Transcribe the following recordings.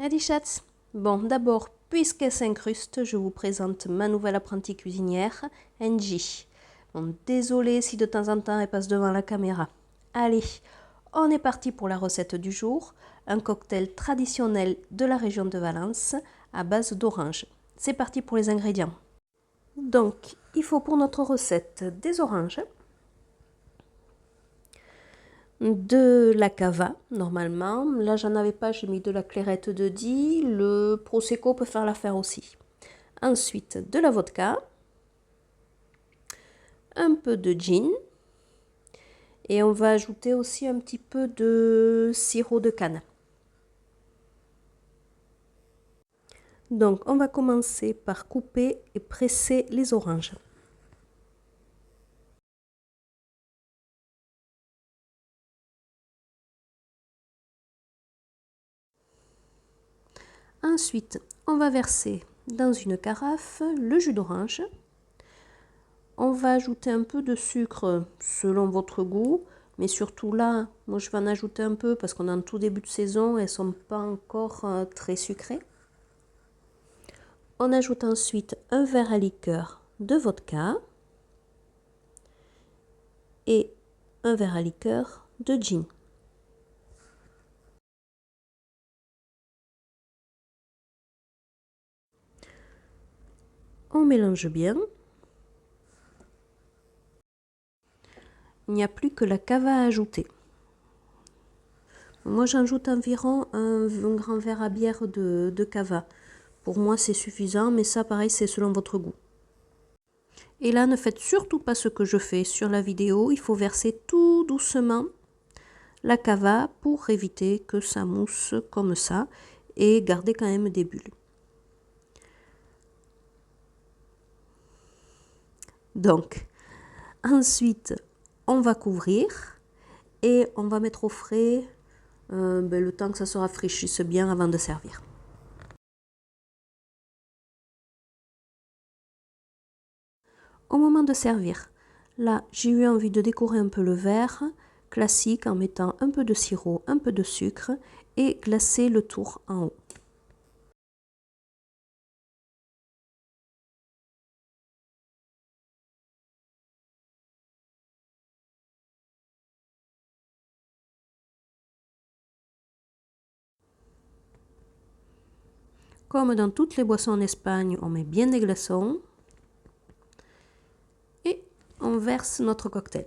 Allez chats. Bon, d'abord, puisqu'elle s'incruste, je vous présente ma nouvelle apprentie cuisinière, Angie. Bon, désolée si de temps en temps elle passe devant la caméra. Allez, on est parti pour la recette du jour, un cocktail traditionnel de la région de Valence à base d'orange. C'est parti pour les ingrédients. Donc, il faut pour notre recette des oranges, de la cava, normalement. Là, j'en avais pas, j'ai mis de la clairette de Die. Le Prosecco peut faire l'affaire aussi. Ensuite, de la vodka, un peu de gin. Et on va ajouter aussi un petit peu de sirop de canne. Donc, on va commencer par couper et presser les oranges. Ensuite, on va verser dans une carafe le jus d'orange. On va ajouter un peu de sucre selon votre goût, mais surtout là, moi je vais en ajouter un peu parce qu'on est en tout début de saison et elles ne sont pas encore très sucrées. On ajoute ensuite un verre à liqueur de vodka et un verre à liqueur de gin. On mélange bien. Il n'y a plus que la cava à ajouter. Moi j'ajoute environ un grand verre à bière de cava. Pour moi c'est suffisant, mais ça pareil c'est selon votre goût. Et là ne faites surtout pas ce que je fais sur la vidéo, il faut verser tout doucement la cava pour éviter que ça mousse comme ça et garder quand même des bulles. Donc ensuite on va couvrir et on va mettre au frais le temps que ça se rafraîchisse bien avant de servir. Au moment de servir, là j'ai eu envie de décorer un peu le verre, classique en mettant un peu de sirop, un peu de sucre et glacer le tour en haut. Comme dans toutes les boissons en Espagne, on met bien des glaçons et on verse notre cocktail.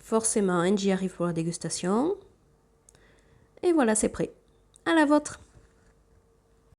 Forcément, Angie arrive pour la dégustation. Et voilà, c'est prêt. À la vôtre!